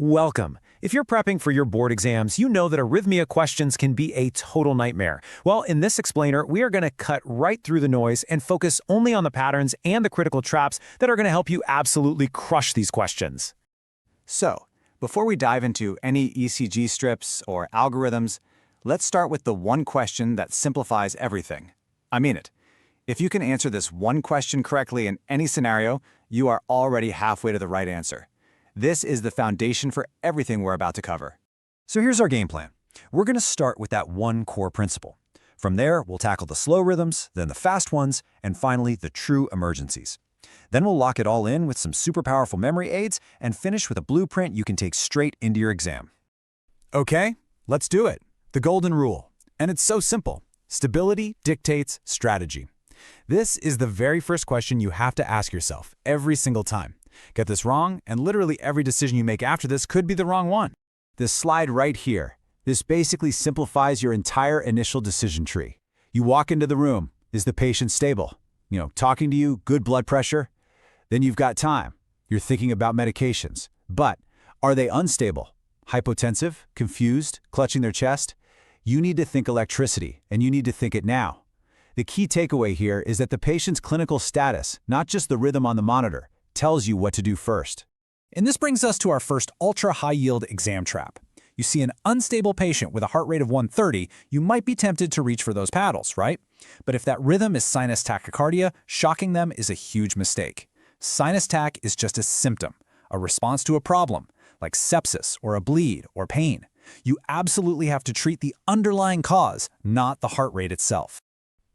Welcome. If you're prepping for your board exams, you know that arrhythmia questions can be a total nightmare. Well, in this explainer, we are going to cut right through the noise and focus only on the patterns and the critical traps that are going to help you absolutely crush these questions. So, before we dive into any ECG strips or algorithms, let's start with the one question that simplifies everything. I mean it. If you can answer this one question correctly in any scenario, you are already halfway to the right answer. This is the foundation for everything we're about to cover. So here's our game plan. We're going to start with that one core principle. From there, we'll tackle the slow rhythms, then the fast ones, and finally the true emergencies. Then we'll lock it all in with some super powerful memory aids and finish with a blueprint you can take straight into your exam. Okay, let's do it. The golden rule. And it's so simple. Stability dictates strategy. This is the very first question you have to ask yourself every single time. Get this wrong, and literally every decision you make after this could be the wrong one. This slide right here, this basically simplifies your entire initial decision tree. You walk into the room, is the patient stable? Talking to you, good blood pressure? Then you've got time. You're thinking about medications. But are they unstable? Hypotensive? Confused? Clutching their chest? You need to think electricity, and you need to think it now. The key takeaway here is that the patient's clinical status, not just the rhythm on the monitor, tells you what to do first. And this brings us to our first ultra-high-yield exam trap. You see an unstable patient with a heart rate of 130, you might be tempted to reach for those paddles, right? But if that rhythm is sinus tachycardia, shocking them is a huge mistake. Sinus tach is just a symptom, a response to a problem, like sepsis or a bleed or pain. You absolutely have to treat the underlying cause, not the heart rate itself.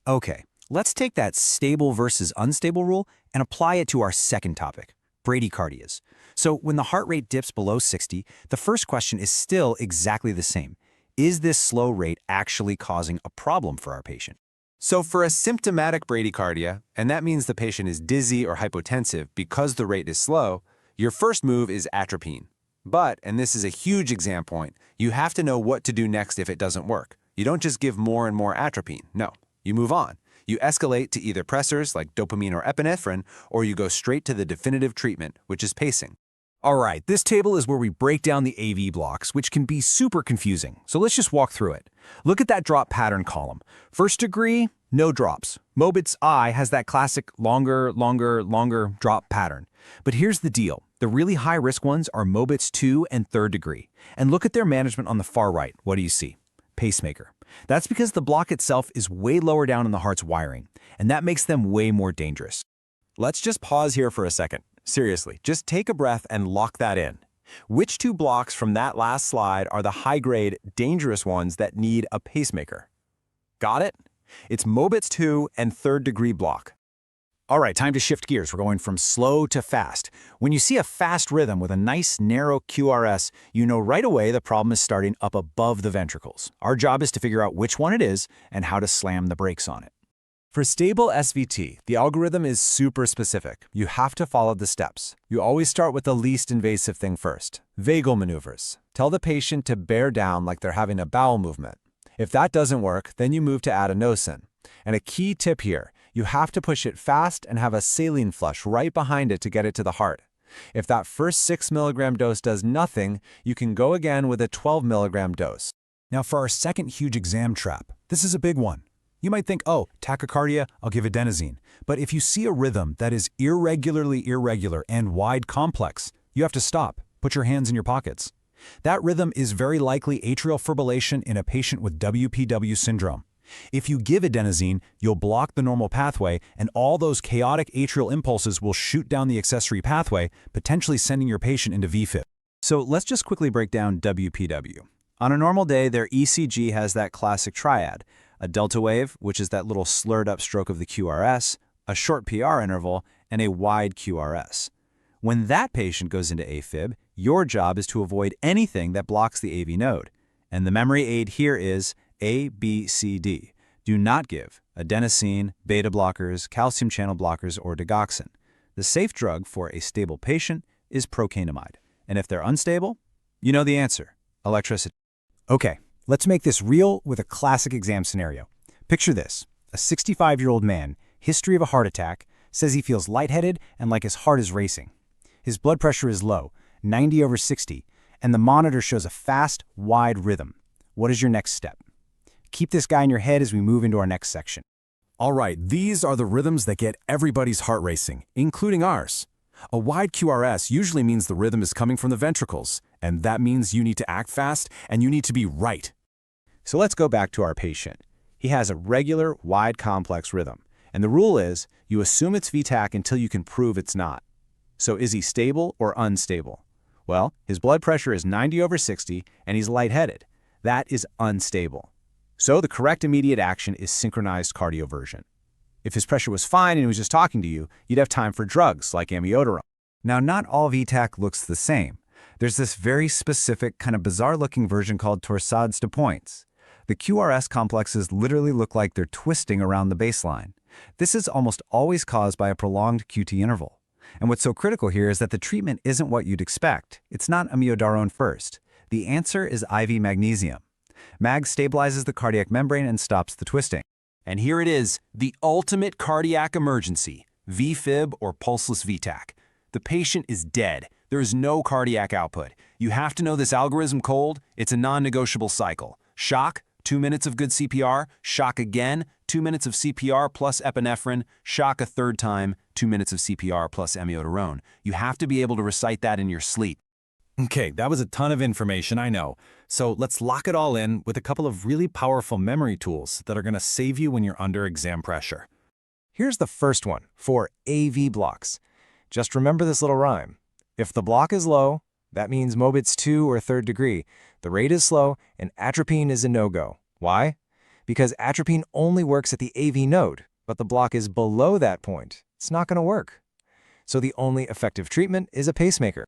Okay, let's take that stable versus unstable rule and apply it to our second topic, bradycardias. So when the heart rate dips below 60, the first question is still exactly the same. Is this slow rate actually causing a problem for our patient? So for a symptomatic bradycardia, and that means the patient is dizzy or hypotensive because the rate is slow, your first move is atropine. But, and this is a huge exam point, you have to know what to do next if it doesn't work. You don't just give more and more atropine. No, you move on. You escalate to either pressors like dopamine or epinephrine, or you go straight to the definitive treatment, which is pacing. All right, this table is where we break down the AV blocks, which can be super confusing. So let's just walk through it. Look at that drop pattern column. First degree, no drops. Mobitz I has that classic longer drop pattern. But here's the deal. The really high-risk ones are Mobitz 2 and 3rd degree. And look at their management on the far right. What do you see? Pacemaker. That's because the block itself is way lower down in the heart's wiring, and that makes them way more dangerous. Let's just pause here for a second. Seriously, just take a breath and lock that in. Which two blocks from that last slide are the high-grade, dangerous ones that need a pacemaker? Got it? It's Mobitz 2 and 3rd degree block. All right, time to shift gears. We're going from slow to fast. When you see a fast rhythm with a nice, narrow QRS, you know right away the problem is starting up above the ventricles. Our job is to figure out which one it is and how to slam the brakes on it. For stable SVT, the algorithm is super specific. You have to follow the steps. You always start with the least invasive thing first. Vagal maneuvers. Tell the patient to bear down like they're having a bowel movement. If that doesn't work, then you move to adenosine. And a key tip here, you have to push it fast and have a saline flush right behind it to get it to the heart. If that first 6 mg dose does nothing, you can go again with a 12 mg dose. Now for our second huge exam trap, this is a big one. You might think, oh, tachycardia, I'll give adenosine. But if you see a rhythm that is irregularly irregular and wide complex, you have to stop. Put your hands in your pockets. That rhythm is very likely atrial fibrillation in a patient with WPW syndrome. If you give adenosine, you'll block the normal pathway, and all those chaotic atrial impulses will shoot down the accessory pathway, potentially sending your patient into VFib. So let's just quickly break down WPW. On a normal day, their ECG has that classic triad, a delta wave, which is that little slurred up stroke of the QRS, a short PR interval, and a wide QRS. When that patient goes into AFib, your job is to avoid anything that blocks the AV node. And the memory aid here is A, B, C, D. Do not give adenosine, beta blockers, calcium channel blockers, or digoxin. The safe drug for a stable patient is procainamide. And if they're unstable, you know the answer, electricity. Okay, let's make this real with a classic exam scenario. Picture this, a 65-year-old man, history of a heart attack, says he feels lightheaded and like his heart is racing. His blood pressure is low, 90/60, and the monitor shows a fast, wide rhythm. What is your next step? Keep this guy in your head as we move into our next section. All right, these are the rhythms that get everybody's heart racing, including ours. A wide QRS usually means the rhythm is coming from the ventricles, and that means you need to act fast and you need to be right. So let's go back to our patient. He has a regular, wide, complex rhythm, and the rule is you assume it's VTach until you can prove it's not. So is he stable or unstable? Well, his blood pressure is 90/60 and he's lightheaded. That is unstable. So the correct immediate action is synchronized cardioversion. If his pressure was fine and he was just talking to you, you'd have time for drugs like amiodarone. Now, not all VTach looks the same. There's this very specific, kind of bizarre-looking version called torsades de pointes. The QRS complexes literally look like they're twisting around the baseline. This is almost always caused by a prolonged QT interval. And what's so critical here is that the treatment isn't what you'd expect. It's not amiodarone first. The answer is IV magnesium. MAG stabilizes the cardiac membrane and stops the twisting. And here it is, the ultimate cardiac emergency, VFib or pulseless VTach. The patient is dead. There is no cardiac output. You have to know this algorithm cold. It's a non-negotiable cycle. Shock, 2 minutes of good CPR. Shock again, 2 minutes of CPR plus epinephrine. Shock a third time, 2 minutes of CPR plus amiodarone. You have to be able to recite that in your sleep. Okay, that was a ton of information, I know. So let's lock it all in with a couple of really powerful memory tools that are going to save you when you're under exam pressure. Here's the first one for AV blocks. Just remember this little rhyme. If the block is low, that means Mobit's 2 or 3rd degree. The rate is slow, and atropine is a no-go. Why? Because atropine only works at the AV node, but the block is below that point. It's not going to work. So the only effective treatment is a pacemaker.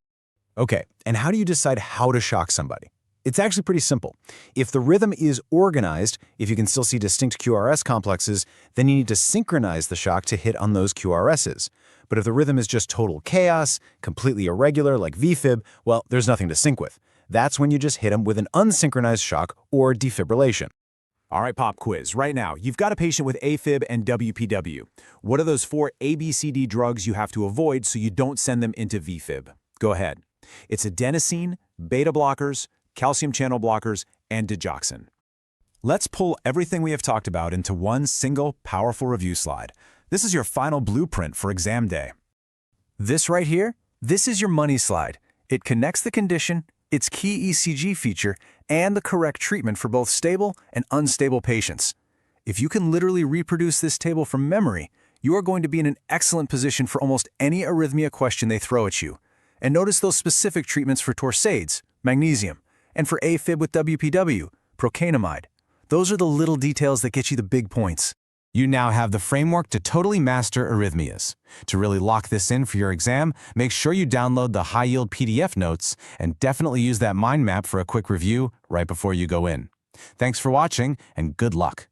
Okay, and how do you decide how to shock somebody? It's actually pretty simple. If the rhythm is organized, if you can still see distinct QRS complexes, then you need to synchronize the shock to hit on those QRSs. But if the rhythm is just total chaos, completely irregular like VFib, well, there's nothing to sync with. That's when you just hit them with an unsynchronized shock or defibrillation. All right, pop quiz. Right now, you've got a patient with AFib and WPW. What are those 4 ABCD drugs you have to avoid so you don't send them into VFib? Go ahead. It's adenosine, beta blockers, calcium channel blockers, and digoxin. Let's pull everything we have talked about into one single, powerful review slide. This is your final blueprint for exam day. This right here, this is your money slide. It connects the condition, its key ECG feature, and the correct treatment for both stable and unstable patients. If you can literally reproduce this table from memory, you are going to be in an excellent position for almost any arrhythmia question they throw at you. And notice those specific treatments for torsades, magnesium, and for AFib with WPW, procainamide. Those are the little details that get you the big points. You now have the framework to totally master arrhythmias. To really lock this in for your exam, make sure you download the high-yield PDF notes and definitely use that mind map for a quick review right before you go in. Thanks for watching and good luck.